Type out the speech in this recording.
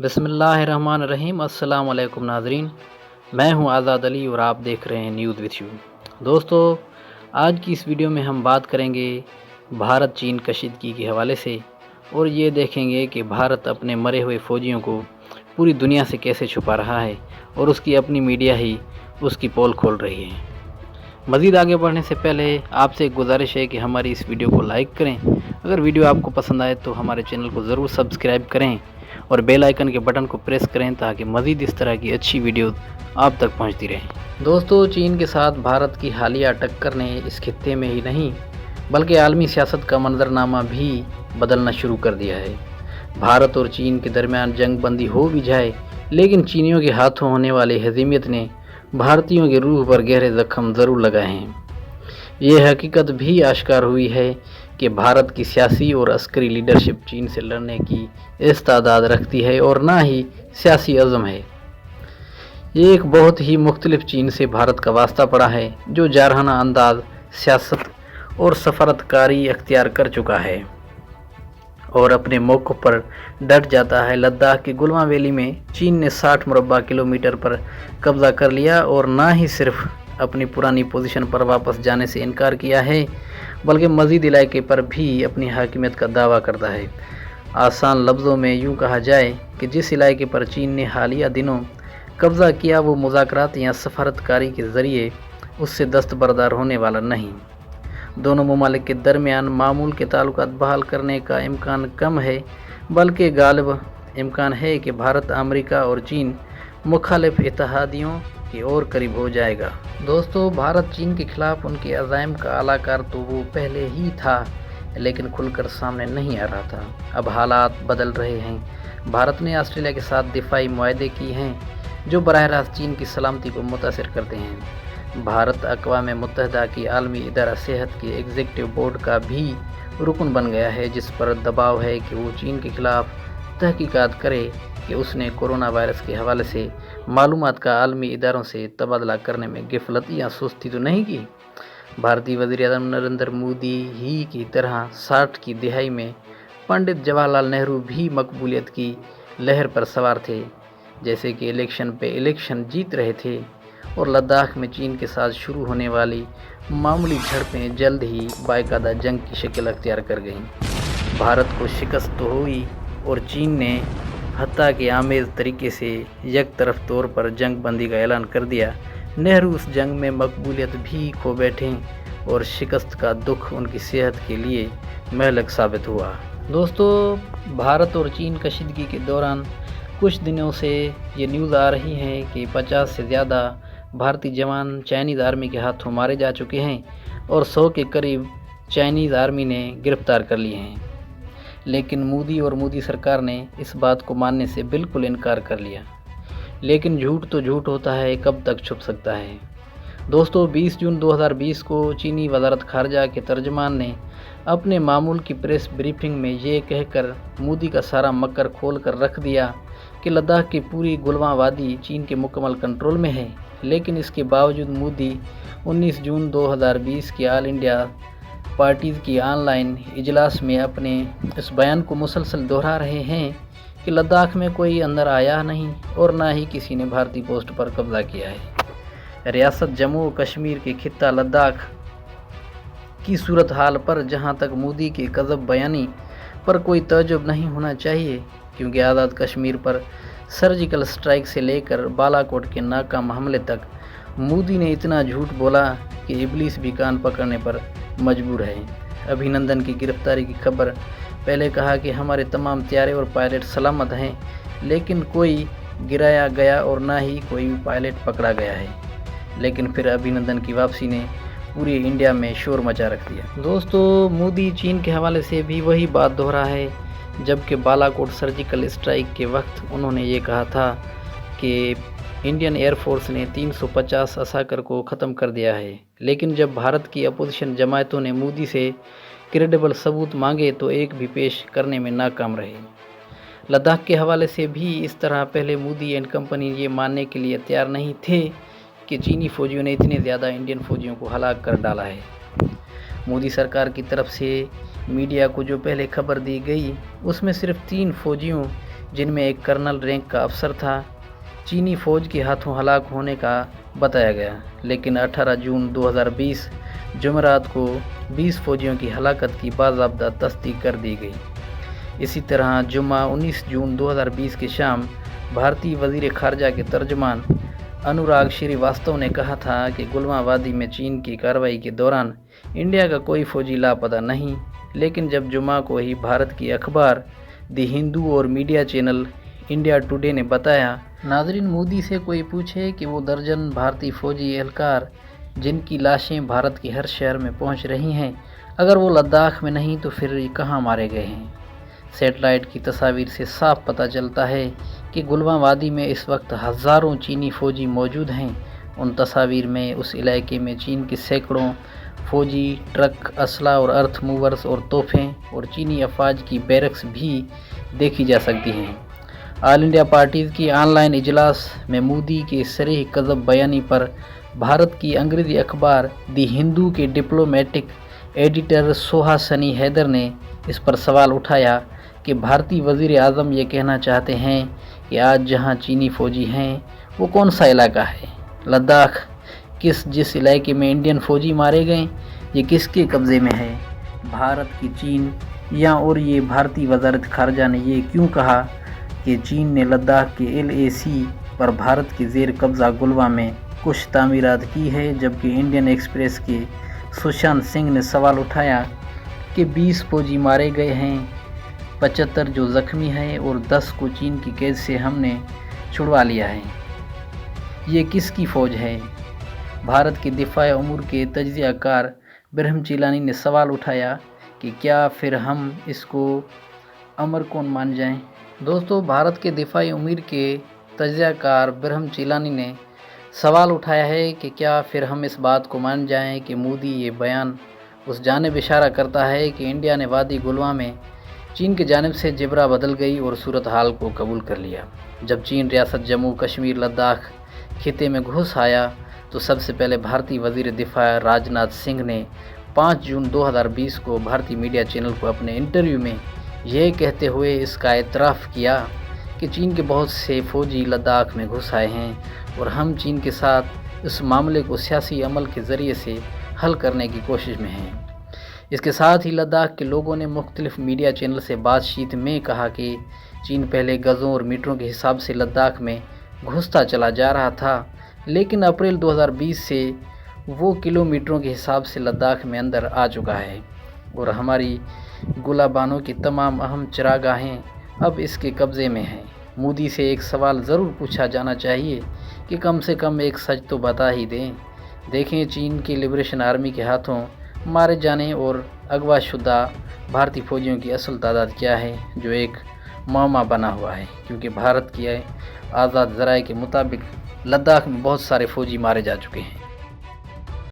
बिस्मिल्लाहिर्रहमानिर्रहीम। अस्सलाम वालेकुम नाज़रीन, मैं हूं आज़ाद अली और आप देख रहे हैं न्यूज़ विथ यू। दोस्तों, आज की इस वीडियो में हम बात करेंगे भारत चीन कशीदगी के हवाले से और ये देखेंगे कि भारत अपने मरे हुए फ़ौजियों को पूरी दुनिया से कैसे छुपा रहा है और उसकी अपनी मीडिया ही उसकी पोल खोल रही है। मज़ीद आगे बढ़ने से पहले आपसे एक गुजारिश है कि हमारी इस वीडियो को लाइक करें। अगर वीडियो आपको पसंद आए तो हमारे चैनल को ज़रूर सब्सक्राइब करें और बेल आइकन के बटन को प्रेस करें ताकि मज़ीद इस तरह की अच्छी वीडियो आप तक पहुंचती रहे। दोस्तों, चीन के साथ भारत की हालिया टक्कर ने इस खित्ते में ही नहीं बल्कि आलमी सियासत का मंजरनामा भी बदलना शुरू कर दिया है। भारत और चीन के दरमियान जंग बंदी हो भी जाए, लेकिन चीनियों के हाथों होने वाली हज़ीमत ने भारतीयों की रूह पर गहरे ज़ख्म ज़रूर लगाए हैं। ये हकीकत भी आश्कार हुई है कि भारत की सियासी और अस्करी लीडरशिप चीन से लड़ने की इस्तादाद रखती है और ना ही सियासी अज़म है। ये एक बहुत ही मुख्तलिफ चीन से भारत का वास्ता पड़ा है, जो जारहाना अंदाज, सियासत और सफारतकारी अख्तियार कर चुका है और अपने मौक़ पर डट जाता है। लद्दाख की गुलमा वैली में चीन ने 60 मुरब्बा किलोमीटर पर कब्ज़ा कर लिया और ना ही सिर्फ अपनी पुरानी पोजीशन पर वापस जाने से इनकार किया है, बल्कि मज़ीद इलाके पर भी अपनी हाकिमियत का दावा करता है। आसान लफ्ज़ों में यूँ कहा जाए कि जिस इलाके पर चीन ने हालिया दिनों कब्ज़ा किया वो मुज़ाकरात या सफारतकारी के ज़रिए उससे दस्तबरदार होने वाला नहीं। दोनों ममालिक के दरमियान मामूल के ताल्लुकात बहाल करने का इम्कान कम है, बल्कि गालिब इम्कान है कि भारत, अमेरिका और चीन मुखालिफ इत्तेहादियों की ओर करीब हो जाएगा। दोस्तों, भारत चीन के खिलाफ उनके अज़ाइम का आलाकार तो वो पहले ही था, लेकिन खुलकर सामने नहीं आ रहा था। अब हालात बदल रहे हैं। भारत ने ऑस्ट्रेलिया के साथ दिफाई मुआहदे किए हैं जो बराह रास्त चीन की सलामती को मुतासिर करते हैं। भारत अक़वाम मुत्तहिदा की आलमी इदारा सेहत के एग्जीक्यूटिव बोर्ड का भी रुकन बन गया है, जिस पर दबाव है कि वो चीन के खिलाफ तहकीकात करे कि उसने कोरोना वायरस के हवाले से मालूमात का आलमी इदारों से तबादला करने में गिफलत या सुस्ती तो नहीं की। भारतीय वज़ीर-ए-आज़म नरेंद्र मोदी ही की तरह 60 की दिहाई में पंडित जवाहरलाल नेहरू भी मकबूलियत की लहर पर सवार थे, जैसे कि इलेक्शन पे इलेक्शन जीत रहे थे और लद्दाख में चीन के साथ शुरू होने वाली मामूली झड़पें जल्द ही बाकायदा जंग की शक्ल अख्तियार कर गईं। भारत को शिकस्त तो हुई और चीन ने हत्ता के आमेज़ तरीके से एक तरफ तौर पर जंग बंदी का ऐलान कर दिया। नेहरू उस जंग में मकबूलियत भी खो बैठे और शिकस्त का दुख उनकी सेहत के लिए महलक साबित हुआ। दोस्तों, भारत और चीन कशीदगी के दौरान कुछ दिनों से ये न्यूज़ आ रही है कि 50 से ज़्यादा भारतीय जवान चाइनीज़ आर्मी के हाथों मारे जा चुके हैं और 100 के करीब चाइनीज़ आर्मी ने गिरफ़्तार कर लिए हैं। लेकिन मोदी और मोदी सरकार ने इस बात को मानने से बिल्कुल इनकार कर लिया। लेकिन झूठ तो झूठ होता है, कब तक छुप सकता है। दोस्तों, 20 जून 2020 को चीनी वज़ारत ख़ारजा के तर्जमान ने अपने मामूल की प्रेस ब्रीफिंग में ये कहकर मोदी का सारा मकर खोल कर रख दिया कि लद्दाख की पूरी गुलमा वादी चीन के मुकम्मल कंट्रोल में है। लेकिन इसके बावजूद मोदी 19 जून 2020 की ऑल इंडिया पार्टीज़ की ऑनलाइन इजलास में अपने इस बयान को मुसलसल दोहरा रहे हैं कि लद्दाख में कोई अंदर आया नहीं और ना ही किसी ने भारतीय पोस्ट पर कब्ज़ा किया है। रियासत जम्मू कश्मीर के खित्ता लद्दाख की सूरत हाल पर जहां तक मोदी की कज़ब बयानी पर कोई तअज्जुब नहीं होना चाहिए, क्योंकि आज़ाद कश्मीर पर सर्जिकल स्ट्राइक से लेकर बालाकोट के नाकाम हमले तक मोदी ने इतना झूठ बोला कि इबलीस भी कान पकड़ने पर मजबूर है। अभिनंदन की गिरफ्तारी की खबर पहले कहा कि हमारे तमाम तैयारे और पायलट सलामत हैं, लेकिन कोई गिराया गया और ना ही कोई पायलट पकड़ा गया है। लेकिन फिर अभिनंदन की वापसी ने पूरी इंडिया में शोर मचा रख दिया। दोस्तों, मोदी चीन के हवाले से भी वही बात दोहरा है, जबकि बालाकोट सर्जिकल स्ट्राइक के वक्त उन्होंने ये कहा था कि इंडियन एयरफोर्स ने 350 असाकर को ख़त्म कर दिया है। लेकिन जब भारत की अपोजिशन जमायतों ने मोदी से क्रेडिबल सबूत मांगे तो एक भी पेश करने में नाकाम रहे। लद्दाख के हवाले से भी इस तरह पहले मोदी एंड कंपनी ये मानने के लिए तैयार नहीं थे कि चीनी फ़ौजियों ने इतने ज़्यादा इंडियन फ़ौजियों को हलाक कर डाला है। मोदी सरकार की तरफ से मीडिया को जो पहले खबर दी गई उसमें सिर्फ 3 फ़ौजियों जिन में एक कर्नल रैंक का अफसर था, चीनी फ़ौज के हाथों हलाक होने का बताया गया। लेकिन 18 जून 2020 जुमेरात को 20 फ़ौजियों की हलाकत की बाज़ाब्ता तस्दीक कर दी गई। इसी तरह जुम्मा 19 जून 2020 की शाम भारतीय वज़ीर ख़ारजा के तर्जुमान अनुराग श्रीवास्तव ने कहा था कि गुलमा वादी में चीन की कार्रवाई के दौरान इंडिया का कोई फ़ौजी लापता नहीं। लेकिन जब जुम्मा को ही भारत की अखबार द हिंदू और मीडिया चैनल इंडिया टुडे ने बताया, नाज़रीन, मोदी से कोई पूछे कि वो दर्जन भारतीय फ़ौजी एहलकार जिनकी लाशें भारत के हर शहर में पहुंच रही हैं, अगर वो लद्दाख में नहीं तो फिर कहाँ मारे गए हैं। सैटेलाइट की तस्वीर से साफ पता चलता है कि गुलमा वादी में इस वक्त हज़ारों चीनी फ़ौजी मौजूद हैं। उन तस्वीर में उस इलाके में चीन के सैकड़ों फ़ौजी ट्रक, असला और अर्थ मूवर्स और तोहफे और चीनी अफवाज की बैरक्स भी देखी जा सकती हैं। ऑल इंडिया पार्टीज़ की ऑनलाइन इजलास में मोदी के सरीह कज़ब बयानी पर भारत की अंग्रेज़ी अखबार द हिंदू के डिप्लोमेटिक एडिटर सुहासिनी हैदर ने इस पर सवाल उठाया कि भारतीय वज़ीर आज़म ये कहना चाहते हैं कि आज जहां चीनी फ़ौजी हैं वो कौन सा इलाका है? लद्दाख जिस इलाके में इंडियन फ़ौजी मारे गए, ये किसके कब्ज़े में है? भारत की चीन या और ये भारतीय वज़ारत ख़ारजा ने ये क्यों कहा कि चीन ने लद्दाख के LAC पर भारत के ज़ेर कब्ज़ा गुलवा में कुछ तामीरात की है, जबकि इंडियन एक्सप्रेस के सुशांत सिंह ने सवाल उठाया कि 20 फ़ौजी मारे गए हैं, 75 जो ज़ख्मी हैं और 10 को चीन की कैद से हमने छुड़वा लिया है। ये किसकी फ़ौज है? भारत के दिफ़ाए उमूर के तज्ज़ियाकार ब्रह्म चीलानी ने सवाल उठाया कि क्या फिर हम इसको अमर कौन मान जाएं? दोस्तों, भारत के दिफ़ाई उमूर के तज्ज़ियाकार ब्रह्म चीलानी ने सवाल उठाया है कि क्या फिर हम इस बात को मान जाएं कि मोदी ये बयान उस जानिब इशारा करता है कि इंडिया ने वादी गुलवा में चीन की जानिब से जिब्रा बदल गई और सूरत हाल को कबूल कर लिया। जब चीन रियासत जम्मू कश्मीर लद्दाख खिते में घुस आया तो सबसे पहले भारतीय वज़ीर दिफ़ा राजनाथ सिंह ने 5 जून 2020 को भारतीय मीडिया चैनल को अपने इंटरव्यू में यह कहते हुए इसका एतराफ़ किया कि चीन के बहुत से फ़ौजी लद्दाख में घुस आए हैं और हम चीन के साथ इस मामले को सियासी अमल के ज़रिए से हल करने की कोशिश में हैं। इसके साथ ही लद्दाख के लोगों ने मुख्तलिफ मीडिया चैनल से बातचीत में कहा कि चीन पहले गज़ों और मीटरों के हिसाब से लद्दाख में घुसता चला जा रहा था, लेकिन अप्रैल 2020 से वो किलोमीटरों के हिसाब से लद्दाख में अंदर आ चुका है और हमारी गुलाबानों की तमाम अहम चरागाहें अब इसके कब्ज़े में हैं। मोदी से एक सवाल ज़रूर पूछा जाना चाहिए कि कम से कम एक सच तो बता ही दें। देखें चीन की लिबरेशन आर्मी के हाथों मारे जाने और अगवा शुदा भारतीय फ़ौजियों की असल तादाद क्या है, जो एक मामा बना हुआ है, क्योंकि भारत की आज़ाद ज़राए के मुताबिक लद्दाख में बहुत सारे फ़ौजी मारे जा चुके हैं।